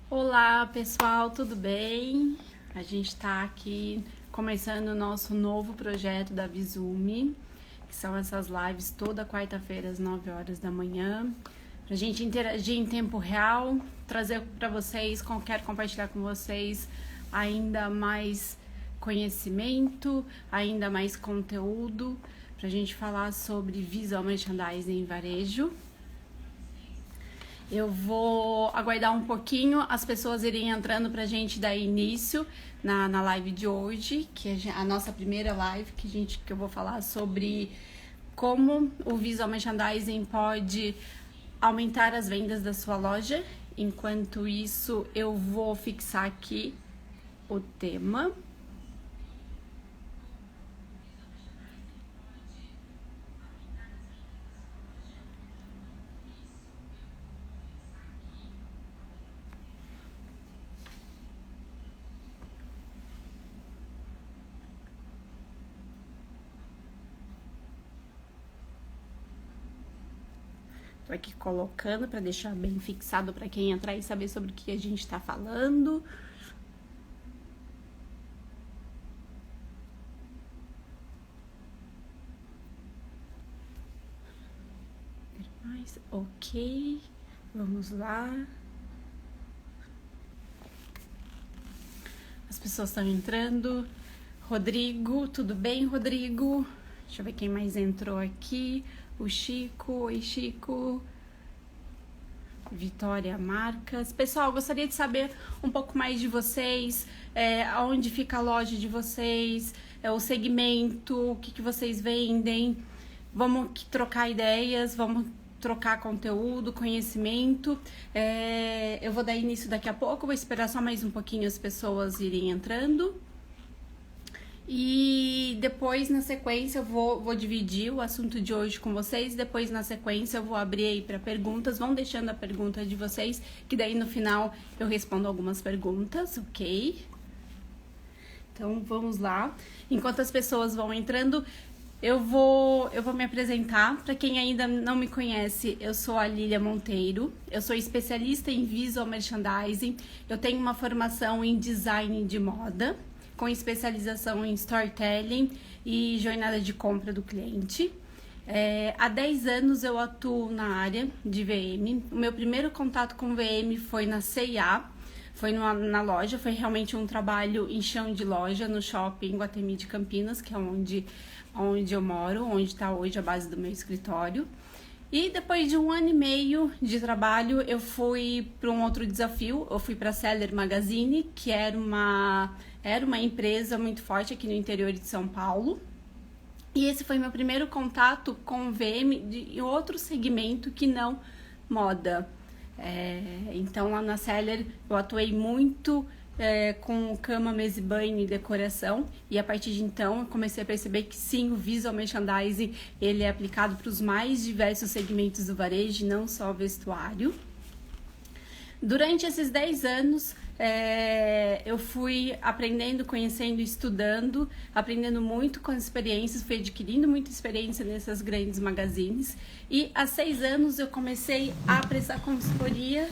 Olá pessoal, tudo bem? A gente está aqui começando o nosso novo projeto da Visume, que são essas lives toda quarta-feira às 9 horas da manhã, para a gente interagir em tempo real, trazer para vocês, quero compartilhar com vocês ainda mais conhecimento, ainda mais conteúdo, para a gente falar sobre visual merchandising em varejo. Eu vou aguardar um pouquinho as pessoas irem entrando pra gente dar início na live de hoje, que é a nossa primeira live que eu vou falar sobre como o visual merchandising pode aumentar as vendas da sua loja. Enquanto isso, eu vou fixar aqui o tema. Tô aqui colocando para deixar bem fixado para quem entrar e saber sobre o que a gente está falando. Ok, vamos lá. As pessoas estão entrando. Rodrigo, tudo bem, Rodrigo? Deixa eu ver quem mais entrou aqui. O Chico, oi Chico. Vitória Marcas. Pessoal, gostaria de saber um pouco mais de vocês, aonde fica a loja de vocês, o segmento, o que vocês vendem. Vamos trocar ideias, vamos trocar conteúdo, conhecimento. Eu vou dar início daqui a pouco, vou esperar só mais um pouquinho as pessoas irem entrando. E depois, na sequência, eu vou dividir o assunto de hoje com vocês. Depois, na sequência, eu vou abrir aí para perguntas. Vão deixando a pergunta de vocês, que daí no final eu respondo algumas perguntas, ok? Então, vamos lá. Enquanto as pessoas vão entrando, eu vou me apresentar. Para quem ainda não me conhece, eu sou a Lília Monteiro. Eu sou especialista em visual merchandising. Eu tenho uma formação em design de moda, com especialização em storytelling e jornada de compra do cliente. Há 10 anos eu atuo na área de VM. O meu primeiro contato com VM foi na C&A, foi na loja, foi realmente um trabalho em chão de loja no shopping Guatemi de Campinas, que é onde eu moro, onde está hoje a base do meu escritório. E depois de 1 ano e meio de trabalho, eu fui para um outro desafio. Eu fui para a Seller Magazine, que era uma empresa muito forte aqui no interior de São Paulo. E esse foi meu primeiro contato com VM de outro segmento que não moda. Então lá na Seller eu atuei muito com cama, mesa e banho e decoração, e a partir de então eu comecei a perceber que sim, o visual merchandising ele é aplicado para os mais diversos segmentos do varejo, não só vestuário. Durante esses 10 anos, eu fui aprendendo, conhecendo, estudando, aprendendo muito com as experiências, fui adquirindo muita experiência nessas grandes magazines. E há 6 anos eu comecei a prestar consultoria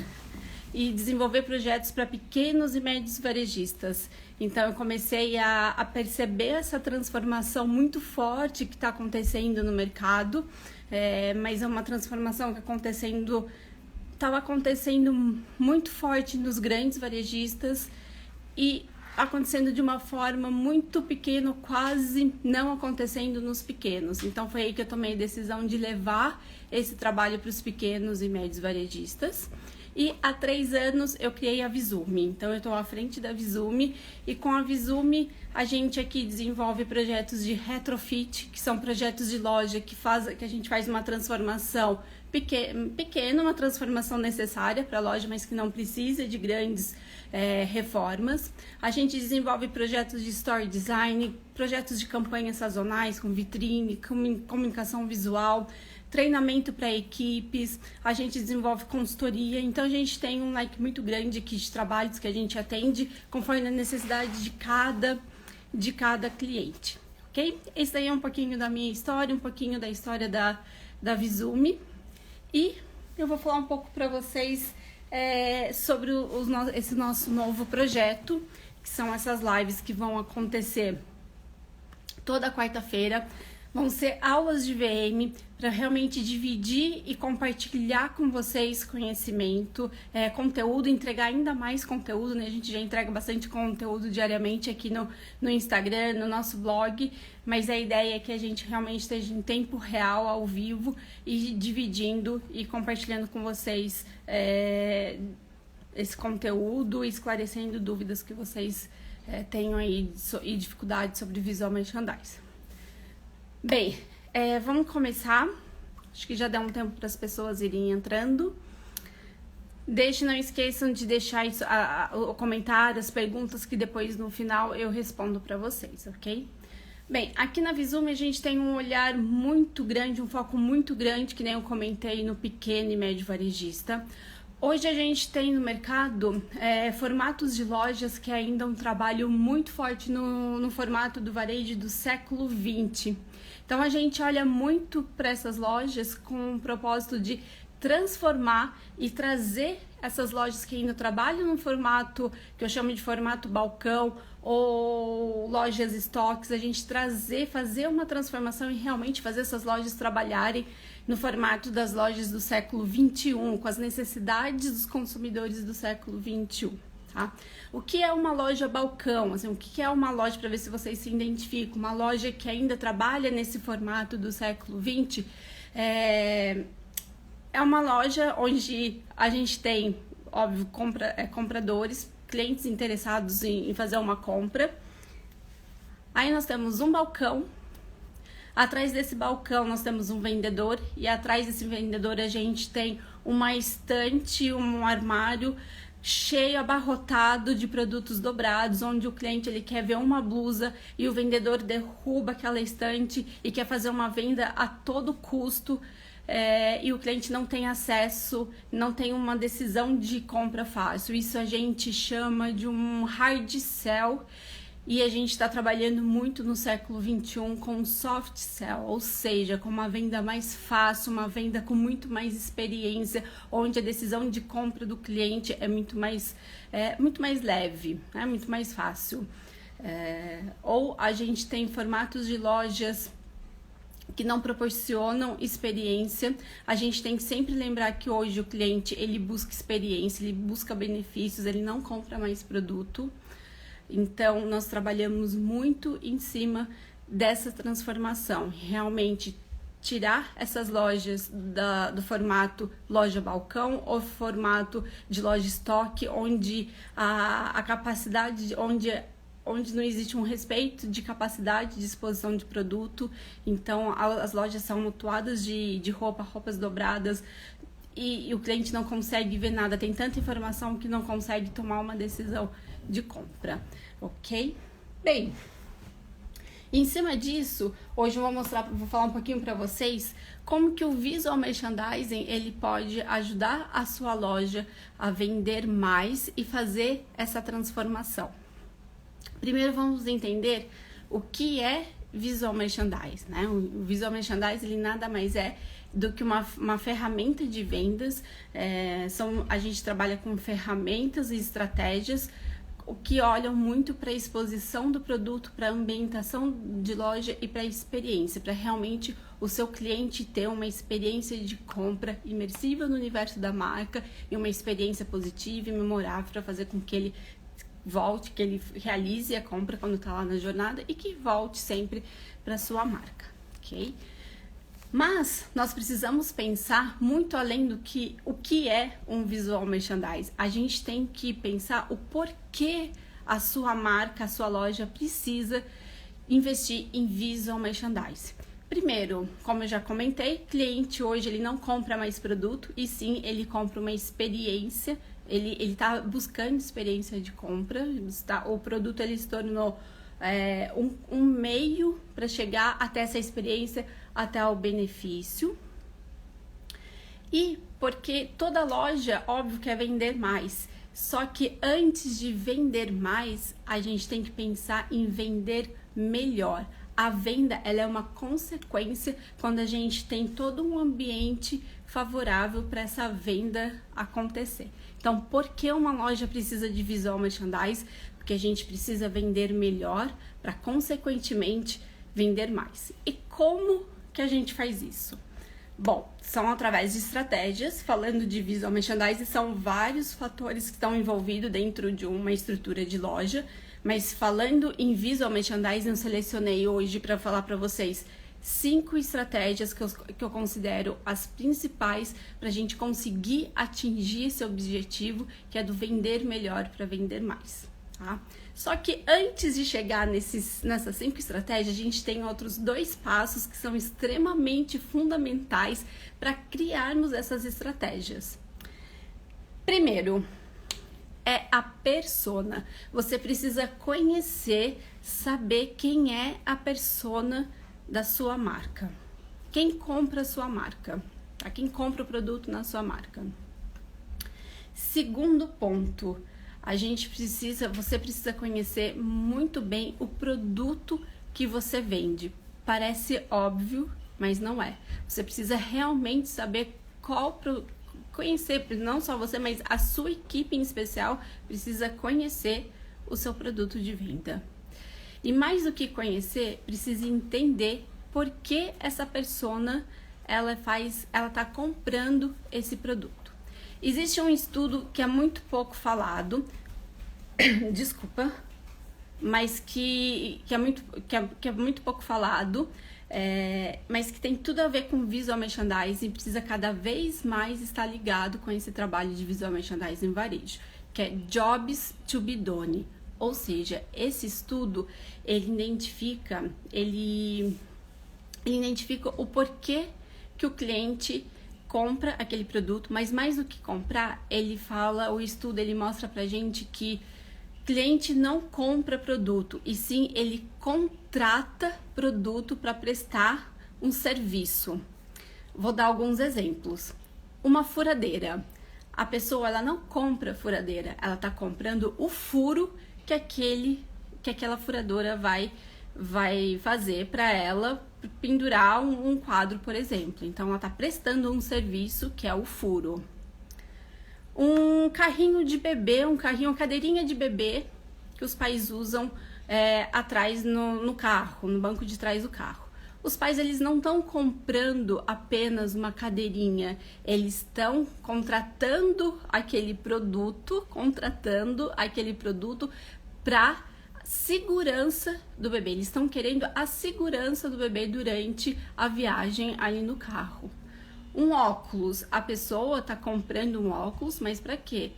e desenvolver projetos para pequenos e médios varejistas. Então eu comecei a perceber essa transformação muito forte que está acontecendo no mercado, mas é uma transformação que estava acontecendo muito forte nos grandes varejistas e acontecendo de uma forma muito pequena, quase não acontecendo nos pequenos. Então foi aí que eu tomei a decisão de levar esse trabalho para os pequenos e médios varejistas. E há 3 anos eu criei a Visume. Então eu estou à frente da Visume, e com a Visume a gente aqui desenvolve projetos de retrofit, que são projetos de loja que a gente faz uma transformação pequena, uma transformação necessária para a loja, mas que não precisa de grandes reformas. A gente desenvolve projetos de store design, projetos de campanhas sazonais com vitrine, comunicação visual, treinamento para equipes, a gente desenvolve consultoria. Então a gente tem um leque muito grande aqui de trabalhos que a gente atende conforme a necessidade de cada cliente, ok? Esse daí é um pouquinho da minha história, um pouquinho da história da Visume, e eu vou falar um pouco para vocês sobre esse nosso novo projeto, que são essas lives que vão acontecer toda quarta-feira. Vão ser aulas de VM para realmente dividir e compartilhar com vocês conhecimento, conteúdo, entregar ainda mais conteúdo, né? A gente já entrega bastante conteúdo diariamente aqui no Instagram, no nosso blog, mas a ideia é que a gente realmente esteja em tempo real, ao vivo, e dividindo e compartilhando com vocês esse conteúdo, esclarecendo dúvidas que vocês tenham aí e dificuldades sobre visual merchandising. Bem, vamos começar. Acho que já deu um tempo para as pessoas irem entrando. Não esqueçam de deixar o comentário, as perguntas, que depois no final eu respondo para vocês, ok? Bem, aqui na Visume a gente tem um olhar muito grande, um foco muito grande, que nem eu comentei no pequeno e médio varejista. Hoje a gente tem no mercado formatos de lojas que ainda é um trabalho muito forte no formato do varejo do século XX. Então a gente olha muito para essas lojas com o propósito de transformar e trazer essas lojas que ainda trabalham no formato que eu chamo de formato balcão ou lojas estoques, a gente fazer uma transformação e realmente fazer essas lojas trabalharem no formato das lojas do século XXI, com as necessidades dos consumidores do século XXI. Tá? O que é uma loja balcão? Assim, o que é uma loja, para ver se vocês se identificam? Uma loja que ainda trabalha nesse formato do século XX é uma loja onde a gente tem, óbvio, compradores, clientes interessados em fazer uma compra. Aí nós temos um balcão. Atrás desse balcão nós temos um vendedor, e atrás desse vendedor a gente tem uma estante, um armário cheio, abarrotado de produtos dobrados, onde o cliente ele quer ver uma blusa e o vendedor derruba aquela estante e quer fazer uma venda a todo custo, e o cliente não tem acesso, não tem uma decisão de compra fácil. Isso a gente chama de um hard sell. E a gente está trabalhando muito no século XXI com soft sell, ou seja, com uma venda mais fácil, uma venda com muito mais experiência, onde a decisão de compra do cliente é muito mais leve, né? Muito mais fácil. Ou a gente tem formatos de lojas que não proporcionam experiência. A gente tem que sempre lembrar que hoje o cliente ele busca experiência, ele busca benefícios, ele não compra mais produto. Então, nós trabalhamos muito em cima dessa transformação, realmente tirar essas lojas do formato loja balcão ou formato de loja estoque, onde a capacidade, onde não existe um respeito de capacidade de exposição de produto. Então, as lojas são mutuadas de roupas dobradas, e o cliente não consegue ver nada, tem tanta informação que não consegue tomar uma decisão de compra, ok? Bem, em cima disso, hoje eu vou falar um pouquinho para vocês como que o visual merchandising ele pode ajudar a sua loja a vender mais e fazer essa transformação. Primeiro vamos entender o que é visual merchandising, né? O visual merchandising ele nada mais é do que uma ferramenta de vendas. A gente trabalha com ferramentas e estratégias que olham muito para a exposição do produto, para a ambientação de loja e para a experiência, para realmente o seu cliente ter uma experiência de compra imersiva no universo da marca e uma experiência positiva e memorável para fazer com que ele volte, que ele realize a compra quando está lá na jornada e que volte sempre para a sua marca, ok? Mas nós precisamos pensar muito além do que o que é um visual merchandising. A gente tem que pensar o porquê a sua marca, a sua loja precisa investir em visual merchandising. Primeiro, como eu já comentei, cliente hoje ele não compra mais produto, e sim ele compra uma experiência. Ele está buscando experiência de compra. O produto ele se tornou um meio para chegar até essa experiência, até o benefício. E porque toda loja, óbvio, quer vender mais. Só que antes de vender mais, a gente tem que pensar em vender melhor. A venda, ela é uma consequência quando a gente tem todo um ambiente favorável para essa venda acontecer. Então, por que uma loja precisa de visual merchandising? Porque a gente precisa vender melhor para, consequentemente, vender mais. E como que a gente faz isso? Bom, são através de estratégias. Falando de visual merchandising, são vários fatores que estão envolvidos dentro de uma estrutura de loja. Mas falando em visual merchandising, eu selecionei hoje para falar para vocês 5 estratégias que eu considero as principais para a gente conseguir atingir esse objetivo, que é do vender melhor para vender mais, tá? Só que antes de chegar nessas 5 estratégias, a gente tem outros 2 passos que são extremamente fundamentais para criarmos essas estratégias. Primeiro, é a persona. Você precisa conhecer, saber quem é a persona da sua marca. Quem compra a sua marca, tá? Quem compra o produto na sua marca. Segundo ponto, você precisa conhecer muito bem o produto que você vende. Parece óbvio, mas não é. Você precisa realmente saber conhecer, não só você, mas a sua equipe em especial precisa conhecer o seu produto de venda. E mais do que conhecer, precisa entender por que essa persona ela está comprando esse produto. Existe um estudo que é muito pouco falado, desculpa, mas que é muito pouco falado, mas que tem tudo a ver com visual merchandising, precisa cada vez mais estar ligado com esse trabalho de visual merchandising em varejo, que é Jobs to be Done. Ou seja, esse estudo, ele identifica o porquê que o cliente compra aquele produto, mas mais do que comprar, o estudo mostra pra gente que cliente não compra produto, e sim ele contrata produto para prestar um serviço. Vou dar alguns exemplos. Uma furadeira. A pessoa ela não compra furadeira, ela está comprando o furo que aquela furadora vai fazer para ela pendurar um quadro, por exemplo. Então ela está prestando um serviço que é o furo. Um carrinho de bebê, uma cadeirinha de bebê que os pais usam atrás no carro, no banco de trás do carro. Os pais eles não estão comprando apenas uma cadeirinha, eles estão contratando aquele produto para segurança do bebê. Eles estão querendo a segurança do bebê durante a viagem ali no carro. Um óculos, a pessoa está comprando um óculos, mas para quê?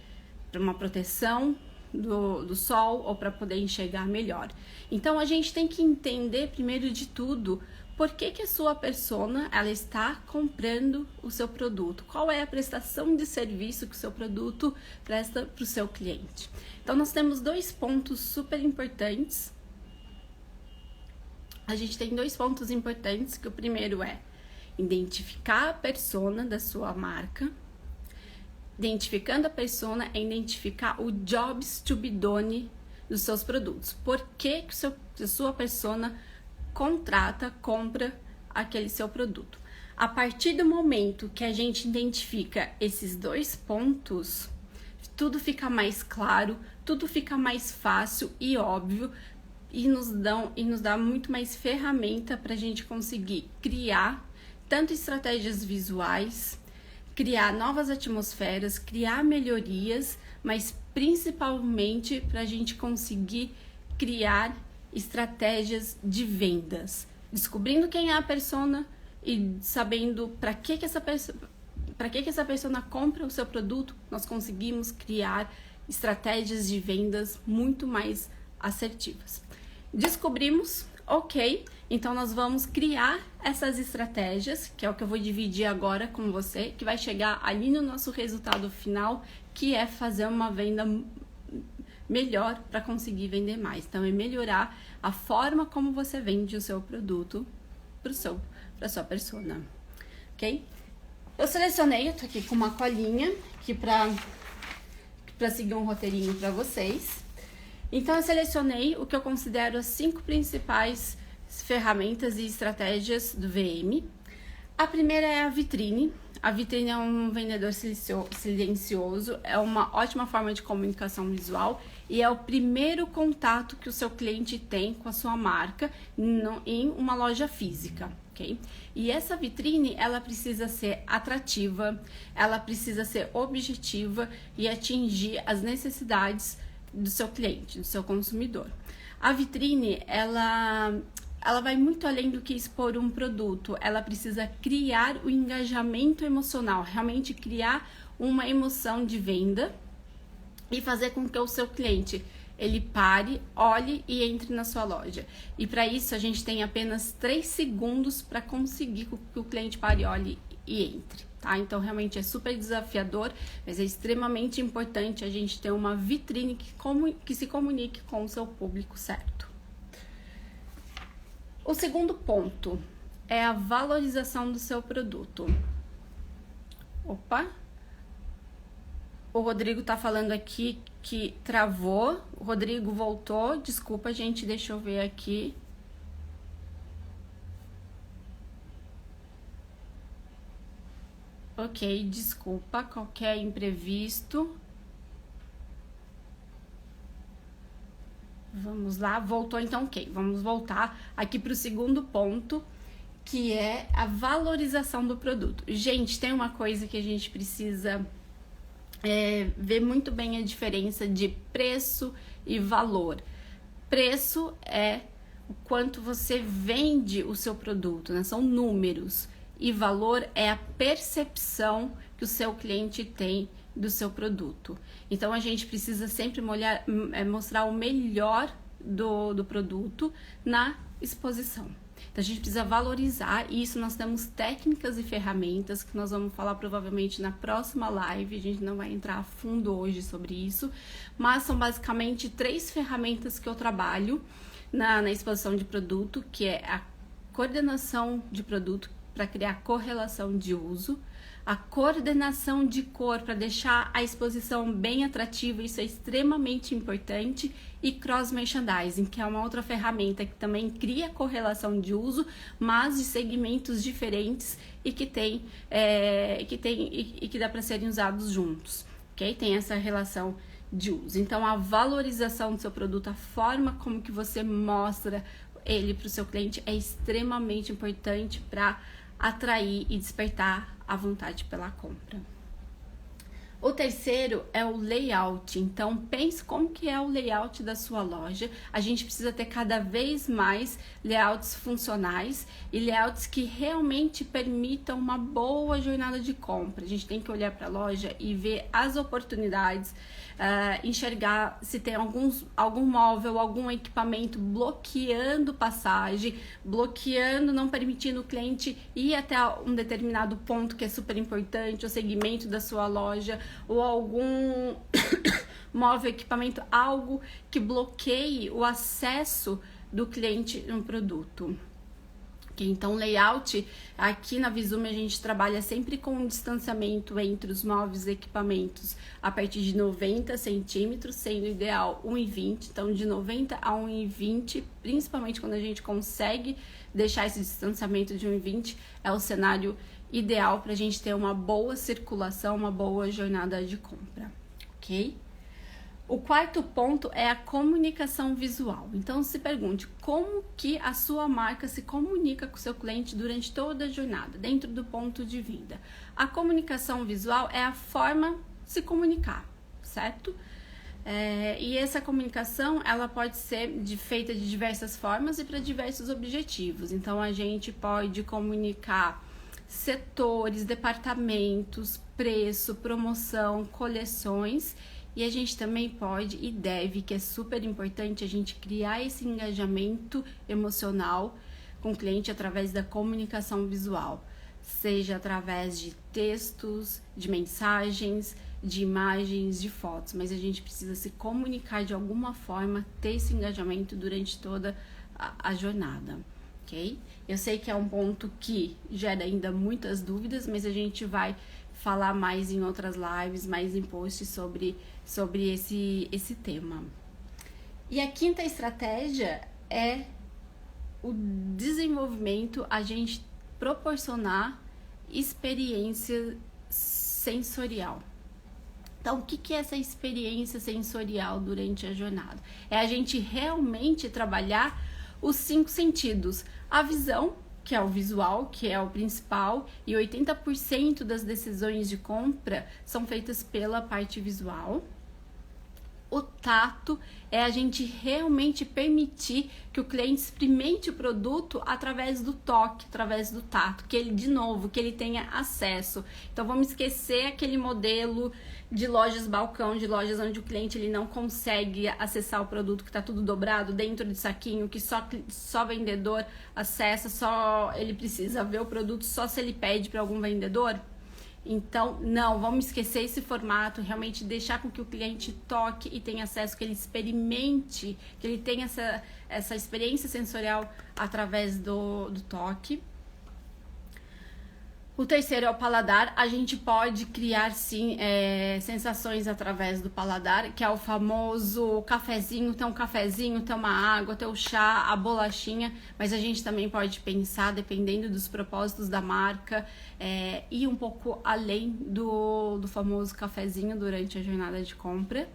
Para uma proteção do sol ou para poder enxergar melhor. Então a gente tem que entender primeiro de tudo por que a sua persona ela está comprando o seu produto. Qual é a prestação de serviço que o seu produto presta para o seu cliente? Então nós temos 2 pontos super importantes. A gente tem 2 pontos importantes, que o primeiro é identificar a persona da sua marca. Identificando a persona é identificar o jobs to be done dos seus produtos. Por que a sua persona compra aquele seu produto? A partir do momento que a gente identifica esses 2 pontos, tudo fica mais claro, tudo fica mais fácil e óbvio, e nos dá muito mais ferramenta para a gente conseguir criar tanto estratégias visuais, criar novas atmosferas, criar melhorias, mas principalmente para a gente conseguir criar estratégias de vendas, descobrindo quem é a persona e sabendo para que essa persona compra o seu produto, nós conseguimos criar estratégias de vendas muito mais assertivas. Descobrimos, ok, então nós vamos criar essas estratégias, que é o que eu vou dividir agora com você, que vai chegar ali no nosso resultado final, que é fazer uma venda melhor para conseguir vender mais. Então é melhorar a forma como você vende o seu produto para sua persona, ok? Eu selecionei, eu tô aqui com uma colinha aqui para seguir um roteirinho para vocês. Então eu selecionei o que eu considero as 5 principais ferramentas e estratégias do VM. A primeira é a vitrine. A vitrine é um vendedor silencioso, é uma ótima forma de comunicação visual e é o primeiro contato que o seu cliente tem com a sua marca em uma loja física, ok? E essa vitrine, ela precisa ser atrativa, ela precisa ser objetiva e atingir as necessidades do seu cliente, do seu consumidor. A vitrine, ela vai muito além do que expor um produto, ela precisa criar o engajamento emocional, realmente criar uma emoção de venda e fazer com que o seu cliente, ele pare, olhe e entre na sua loja. E para isso a gente tem apenas 3 segundos para conseguir que o cliente pare, olhe e entre, tá? Então realmente é super desafiador, mas é extremamente importante a gente ter uma vitrine que se comunique com o seu público certo. O segundo ponto é a valorização do seu produto. Opa! O Rodrigo tá falando aqui que travou. O Rodrigo voltou. Desculpa, gente, deixa eu ver aqui. Ok, desculpa, qualquer imprevisto. Vamos lá, voltou então, ok. Vamos voltar aqui para o segundo ponto, que é a valorização do produto. Gente, tem uma coisa que a gente precisa ver muito bem a diferença de preço e valor. Preço é o quanto você vende o seu produto, né? São números. E valor é a percepção que o seu cliente tem do seu produto. Então a gente precisa sempre mostrar o melhor do produto na exposição. Então a gente precisa valorizar, e isso nós temos técnicas e ferramentas que nós vamos falar provavelmente na próxima live. A gente não vai entrar a fundo hoje sobre isso, mas são basicamente 3 ferramentas que eu trabalho na exposição de produto, que é a coordenação de produto para criar correlação de uso, a coordenação de cor para deixar a exposição bem atrativa, isso é extremamente importante, e cross-merchandising, que é uma outra ferramenta que também cria correlação de uso, mas de segmentos diferentes e que dá para serem usados juntos, ok? Tem essa relação de uso. Então, a valorização do seu produto, a forma como que você mostra ele para o seu cliente é extremamente importante para atrair e despertar a vontade pela compra. O terceiro é o layout. Então, pense como que é o layout da sua loja. A gente precisa ter cada vez mais layouts funcionais e layouts que realmente permitam uma boa jornada de compra. A gente tem que olhar para a loja e ver as oportunidades, enxergar se tem algum móvel, algum equipamento bloqueando passagem, bloqueando, não permitindo o cliente ir até um determinado ponto que é super importante, o segmento da sua loja, ou algum móvel, equipamento, algo que bloqueie o acesso do cliente no produto. Okay, então, layout, aqui na Visume a gente trabalha sempre com um distanciamento entre os móveis e equipamentos a partir de 90 centímetros, sendo ideal 1,20, então de 90 a 1,20, principalmente quando a gente consegue deixar esse distanciamento de 1,20, é o cenário ideal para a gente ter uma boa circulação, uma boa jornada de compra, ok? O quarto ponto é a comunicação visual. Então, se pergunte como que a sua marca se comunica com o seu cliente durante toda a jornada, dentro do ponto de venda. A comunicação visual é a forma de se comunicar, certo? E essa comunicação, ela pode ser feita de diversas formas e para diversos objetivos. Então, a gente pode comunicar setores, departamentos, preço, promoção, coleções. E a gente também pode e deve, que é super importante, a gente criar esse engajamento emocional com o cliente através da comunicação visual, seja através de textos, de mensagens, de imagens, de fotos, mas a gente precisa se comunicar de alguma forma, ter esse engajamento durante toda a jornada, ok? Eu sei que é um ponto que gera ainda muitas dúvidas, mas a gente vai falar mais em outras lives, mais em posts sobre esse tema. E a quinta estratégia é o desenvolvimento, a gente proporcionar experiência sensorial. Então, o que é essa experiência sensorial durante a jornada? É a gente realmente trabalhar os 5 sentidos. A visão, que é o visual, que é o principal, e 80% das decisões de compra são feitas pela parte visual. O tato é a gente realmente permitir que o cliente experimente o produto através do toque, através do tato, que ele tenha acesso. Então vamos esquecer aquele modelo de lojas balcão, de lojas onde o cliente ele não consegue acessar o produto, que está tudo dobrado dentro de saquinho, que só vendedor acessa, só ele precisa ver o produto só se ele pede para algum vendedor. Então, não, vamos esquecer esse formato, realmente deixar com que o cliente toque e tenha acesso, que ele experimente, que ele tenha essa experiência sensorial através do toque. O terceiro é o paladar. A gente pode criar, sim, sensações através do paladar, que é o famoso cafezinho, tem um cafezinho, tem uma água, tem o chá, a bolachinha, mas a gente também pode pensar, dependendo dos propósitos da marca, ir um pouco além do famoso cafezinho durante a jornada de compra.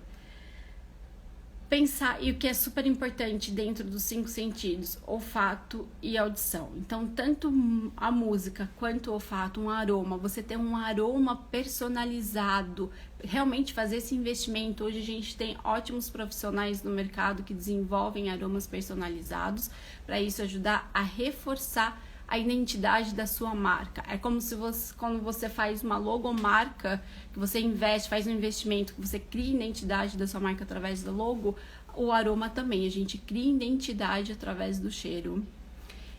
Pensar, e o que é super importante dentro dos 5 sentidos, olfato e audição. Então, tanto a música quanto o olfato, um aroma, você tem um aroma personalizado, realmente fazer esse investimento. Hoje a gente tem ótimos profissionais no mercado que desenvolvem aromas personalizados, para isso ajudar a reforçar a identidade da sua marca. É como se quando você faz uma logomarca, que você investe, faz um investimento, que você cria identidade da sua marca através do logo, o aroma também, a gente cria identidade através do cheiro.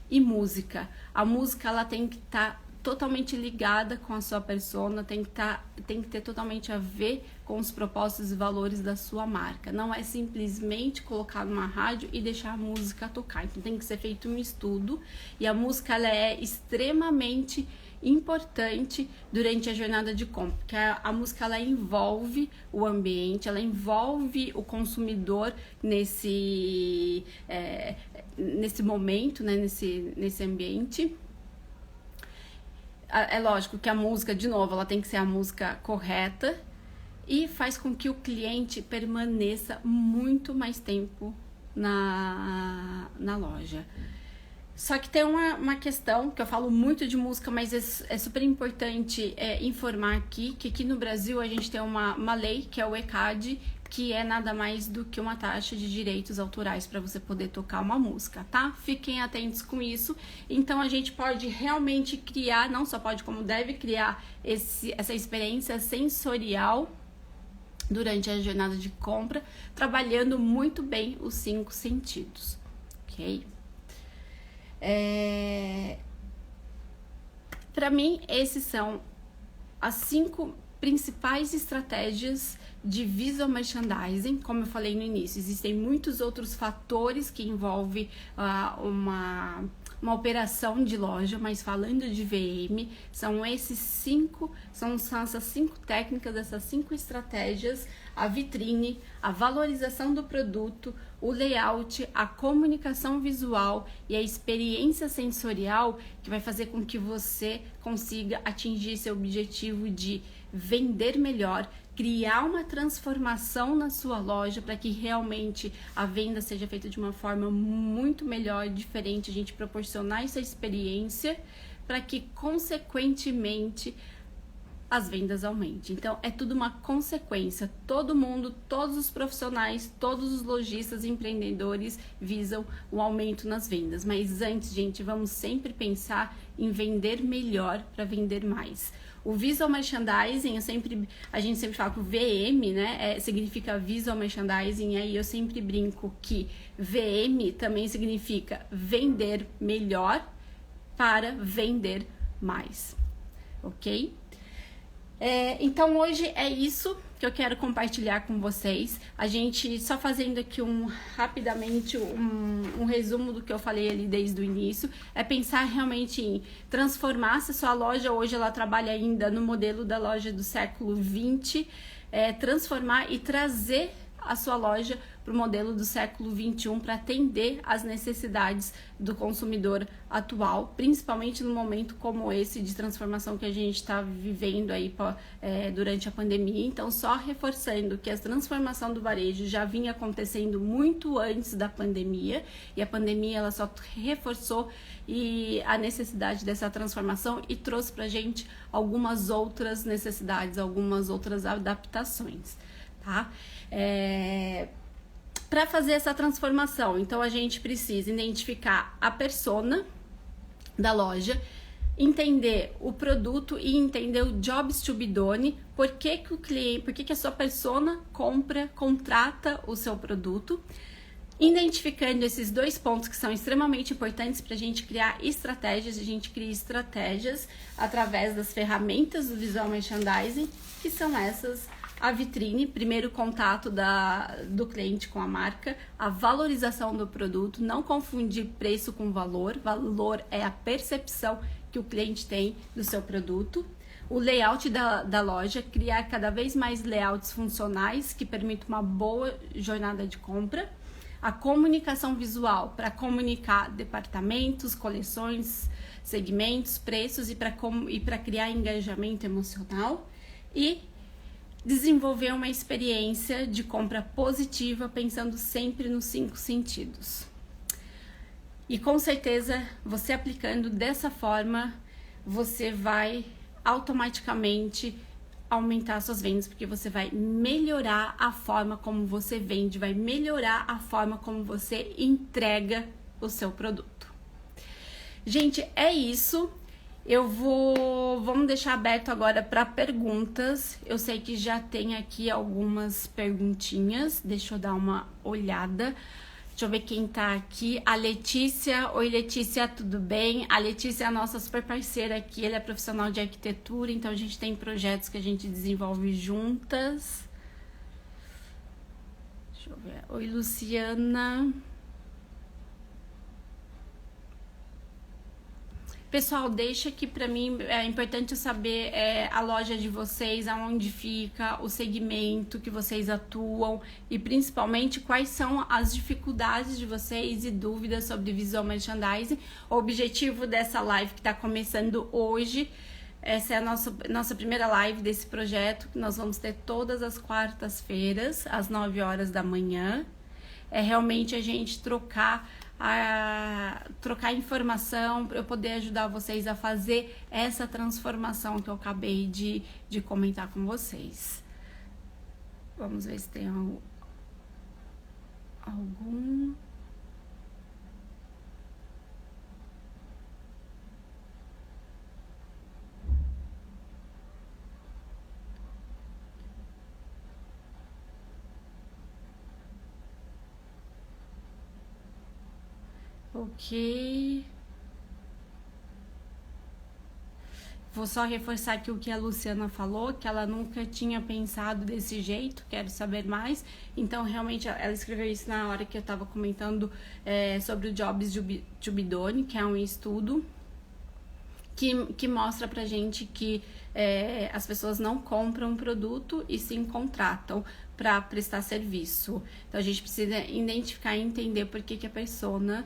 E música. A música ela tem que estar totalmente ligada com a sua persona, tem que ter totalmente a ver com os propósitos e valores da sua marca. Não é simplesmente colocar numa rádio e deixar a música tocar. Então tem que ser feito um estudo, e a música ela é extremamente importante durante a jornada de compra, porque a música ela envolve o ambiente, ela envolve o consumidor nesse momento, né, nesse ambiente. É lógico que a música, de novo, ela tem que ser a música correta e faz com que o cliente permaneça muito mais tempo na loja. Só que tem uma questão, que eu falo muito de música, mas é super importante informar aqui, que aqui no Brasil a gente tem uma lei, que é o ECAD, que é nada mais do que uma taxa de direitos autorais para você poder tocar uma música, tá? Fiquem atentos com isso. Então a gente pode realmente criar, não só pode, como deve criar essa experiência sensorial durante a jornada de compra, trabalhando muito bem os 5 sentidos, ok? Para mim, esses são as 5 principais estratégias de visual merchandising. Como eu falei no início, existem muitos outros fatores que envolvem uma operação de loja, mas falando de VM, são essas 5 técnicas, essas 5 estratégias: a vitrine, a valorização do produto, o layout, a comunicação visual e a experiência sensorial, que vai fazer com que você consiga atingir seu objetivo de vender melhor, criar uma transformação na sua loja para que realmente a venda seja feita de uma forma muito melhor, diferente, a gente proporcionar essa experiência para que, consequentemente, as vendas aumentem. Então, é tudo uma consequência. Todo mundo, todos os profissionais, todos os lojistas, empreendedores visam o aumento nas vendas. Mas antes, gente, vamos sempre pensar em vender melhor para vender mais. O Visual Merchandising, a gente sempre fala que o VM, né, significa Visual Merchandising, e aí eu sempre brinco que VM também significa vender melhor para vender mais, ok? Então hoje é isso que eu quero compartilhar com vocês. A gente, só fazendo aqui rapidamente um resumo do que eu falei ali desde o início, é pensar realmente em transformar. Se a sua loja hoje ela trabalha ainda no modelo da loja do século XX, transformar e trazer a sua loja para o modelo do século XXI, para atender às necessidades do consumidor atual, principalmente no momento como esse de transformação que a gente está vivendo aí durante a pandemia. Então, só reforçando que a transformação do varejo já vinha acontecendo muito antes da pandemia, e a pandemia ela só reforçou a necessidade dessa transformação e trouxe para a gente algumas outras necessidades, algumas outras adaptações, tá? Para fazer essa transformação, então a gente precisa identificar a persona da loja, entender o produto e entender o jobs to be done, por que a sua persona contrata o seu produto. Identificando esses dois pontos que são extremamente importantes para a gente criar estratégias, a gente cria estratégias através das ferramentas do Visual Merchandising, que são essas: a vitrine, primeiro contato do cliente com a marca, a valorização do produto, não confundir preço com valor, valor é a percepção que o cliente tem do seu produto. O layout da loja, criar cada vez mais layouts funcionais que permitam uma boa jornada de compra. A comunicação visual, para comunicar departamentos, coleções, segmentos, preços e para criar engajamento emocional. E desenvolver uma experiência de compra positiva, pensando sempre nos 5 sentidos. E com certeza, você aplicando dessa forma, você vai automaticamente aumentar suas vendas, porque você vai melhorar a forma como você vende, vai melhorar a forma como você entrega o seu produto. Gente, é isso. Vamos deixar aberto agora para perguntas. Eu sei que já tem aqui algumas perguntinhas, deixa eu dar uma olhada. Deixa eu ver quem tá aqui. A Letícia. Oi, Letícia, tudo bem? A Letícia é a nossa super parceira aqui. Ela é profissional de arquitetura, então a gente tem projetos que a gente desenvolve juntas. Deixa eu ver. Oi, Luciana. Pessoal, deixa aqui para mim, é importante eu saber a loja de vocês, aonde fica, o segmento que vocês atuam e principalmente quais são as dificuldades de vocês e dúvidas sobre Visual Merchandising. O objetivo dessa live que está começando hoje, essa é a nossa primeira live desse projeto, que nós vamos ter todas as quartas-feiras, às 9 horas da manhã. É realmente a gente trocar informação para eu poder ajudar vocês a fazer essa transformação que eu acabei de comentar com vocês. Vamos ver se tem algum. Ok. Vou só reforçar aqui o que a Luciana falou, que ela nunca tinha pensado desse jeito, quero saber mais. Então, realmente, ela escreveu isso na hora que eu estava comentando sobre o Jobs to be Done, que é um estudo que mostra pra gente que as pessoas não compram um produto e sim contratam para prestar serviço. Então a gente precisa identificar e entender por que a persona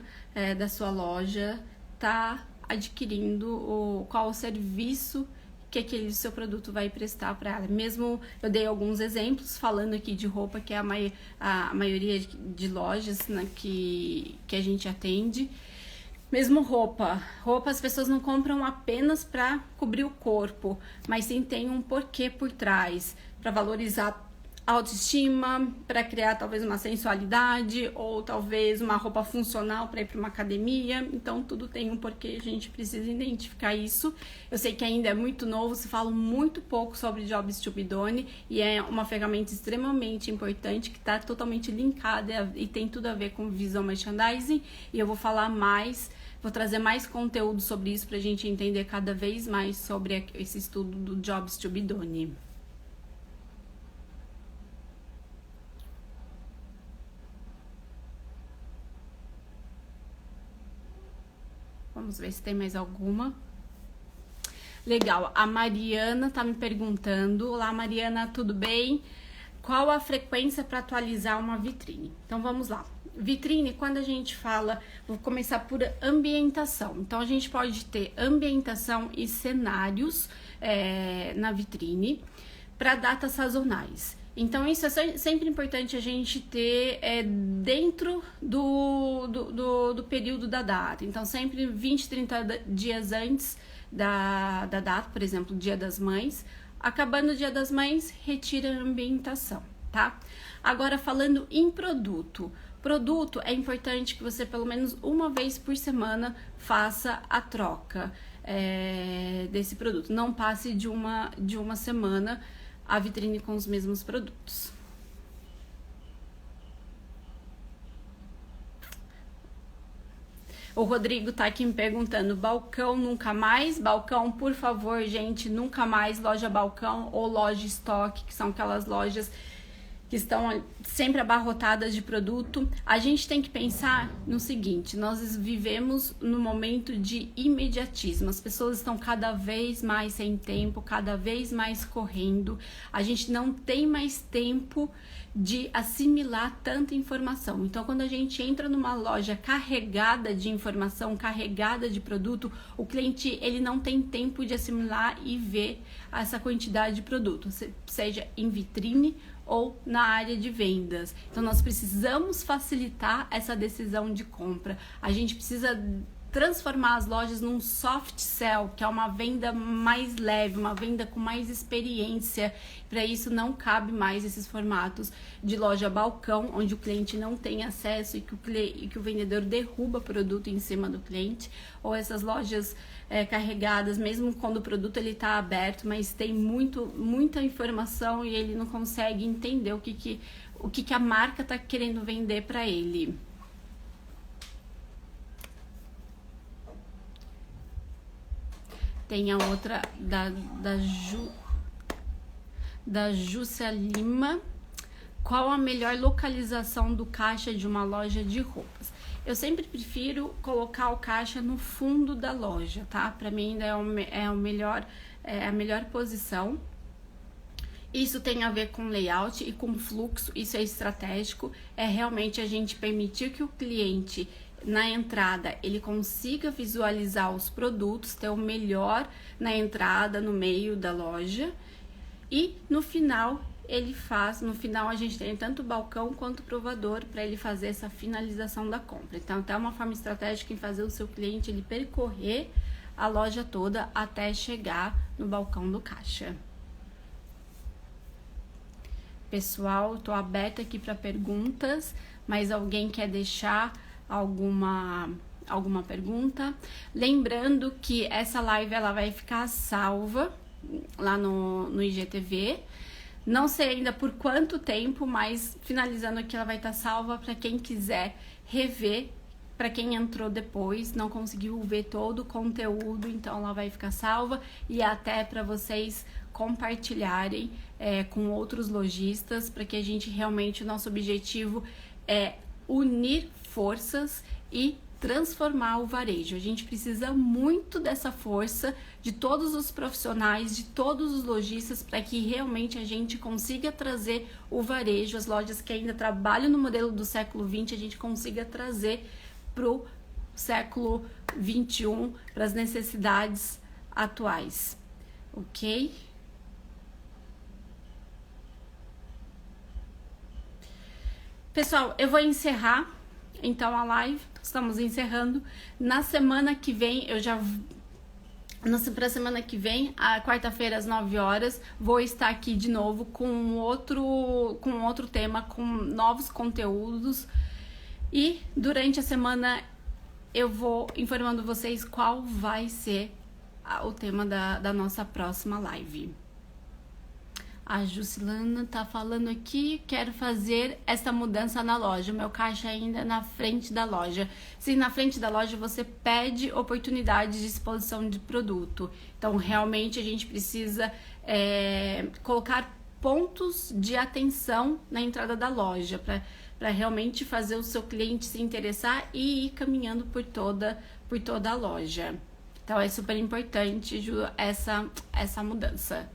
da sua loja está adquirindo qual o serviço que aquele seu produto vai prestar para ela. Mesmo eu dei alguns exemplos falando aqui de roupa, que é a maioria de lojas, né, que a gente atende. Mesmo roupa as pessoas não compram apenas para cobrir o corpo, mas sim tem um porquê por trás, para valorizar a autoestima, para criar talvez uma sensualidade ou talvez uma roupa funcional para ir para uma academia. Então tudo tem um porquê, a gente precisa identificar isso. Eu sei que ainda é muito novo, se fala muito pouco sobre Jobs to be Done e é uma ferramenta extremamente importante que está totalmente linkada e tem tudo a ver com Visual Merchandising, e eu vou falar mais. Vou trazer mais conteúdo sobre isso para a gente entender cada vez mais sobre esse estudo do Jobs to be Done. Vamos ver se tem mais alguma. Legal, a Mariana tá me perguntando. Olá, Mariana, tudo bem? qual a frequência para atualizar uma vitrine? Então vamos lá. Vitrine, quando a gente fala, vou começar por ambientação. Então a gente pode ter ambientação e cenários na vitrine para datas sazonais. Então isso é sempre importante a gente ter dentro do período da data. Então sempre 20, 30 dias antes da data, por exemplo, Dia das Mães. Acabando o Dia das Mães, retira a ambientação, tá? Agora falando em produto. Produto, é importante que você pelo menos uma vez por semana faça a troca desse produto. Não passe de uma semana a vitrine com os mesmos produtos. O Rodrigo tá aqui me perguntando, balcão nunca mais? Balcão, por favor, gente, nunca mais loja balcão ou loja estoque, que são aquelas lojas que estão sempre abarrotadas de produto. A gente tem que pensar no seguinte, nós vivemos num momento de imediatismo, as pessoas estão cada vez mais sem tempo, cada vez mais correndo, a gente não tem mais tempo de assimilar tanta informação. Então, quando a gente entra numa loja carregada de informação, carregada de produto, o cliente ele não tem tempo de assimilar e ver essa quantidade de produto, seja em vitrine ou na área de vendas. Então nós precisamos facilitar essa decisão de compra. A gente precisa transformar as lojas num soft sell, que é uma venda mais leve, uma venda com mais experiência. Para isso não cabe mais esses formatos de loja balcão, onde o cliente não tem acesso e que o vendedor derruba produto em cima do cliente, ou essas lojas carregadas, mesmo quando o produto ele está aberto, mas tem muita informação e ele não consegue entender o que a marca está querendo vender para ele. Tem a outra da Júcia Lima. Qual a melhor localização do caixa de uma loja de roupas? Eu sempre prefiro colocar o caixa no fundo da loja, tá? Para mim ainda é a melhor posição. Isso tem a ver com layout e com fluxo, isso é estratégico. É realmente a gente permitir que o cliente na entrada ele consiga visualizar os produtos, ter o melhor na entrada, no meio da loja, e no final a gente tem tanto o balcão quanto o provador para ele fazer essa finalização da compra. Então é uma forma estratégica em fazer o seu cliente ele percorrer a loja toda até chegar no balcão do caixa. Pessoal, estou aberta aqui para perguntas, mas alguém quer deixar alguma pergunta? Lembrando que essa live ela vai ficar salva lá no IGTV. Não sei ainda por quanto tempo, mas finalizando aqui ela vai estar salva para quem quiser rever, para quem entrou depois, não conseguiu ver todo o conteúdo, então ela vai ficar salva e até para vocês compartilharem com outros lojistas, para que a gente realmente, o nosso objetivo é unir forças e transformar o varejo. A gente precisa muito dessa força de todos os profissionais, de todos os lojistas, para que realmente a gente consiga trazer o varejo, as lojas que ainda trabalham no modelo do século XX, a gente consiga trazer para o século XXI, para as necessidades atuais, ok? Pessoal, eu vou encerrar então a live, estamos encerrando. Na semana que vem, para semana que vem, a quarta-feira às 9 horas, vou estar aqui de novo com outro tema, com novos conteúdos. E durante a semana eu vou informando vocês qual vai ser o tema da nossa próxima live. A Jusilana tá falando aqui, quero fazer essa mudança na loja, meu caixa ainda na frente da loja. Se na frente da loja você pede oportunidade de exposição de produto. Então, realmente, a gente precisa colocar pontos de atenção na entrada da loja, para realmente fazer o seu cliente se interessar e ir caminhando por toda a loja. Então, é super importante, Ju, essa mudança.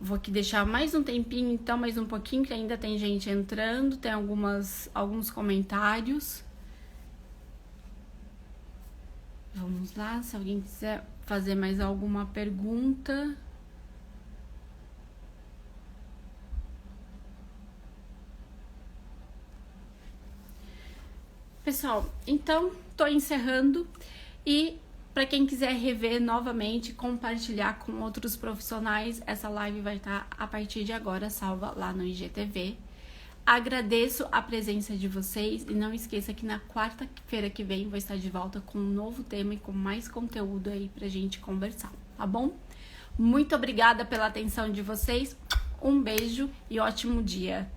Vou aqui deixar mais um tempinho, então, mais um pouquinho, que ainda tem gente entrando, tem alguns comentários. Vamos lá, se alguém quiser fazer mais alguma pergunta. Pessoal, então, tô encerrando e para quem quiser rever novamente, compartilhar com outros profissionais, essa live vai estar a partir de agora salva lá no IGTV. Agradeço a presença de vocês e não esqueça que na quarta-feira que vem vou estar de volta com um novo tema e com mais conteúdo aí pra gente conversar, tá bom? Muito obrigada pela atenção de vocês, um beijo e ótimo dia!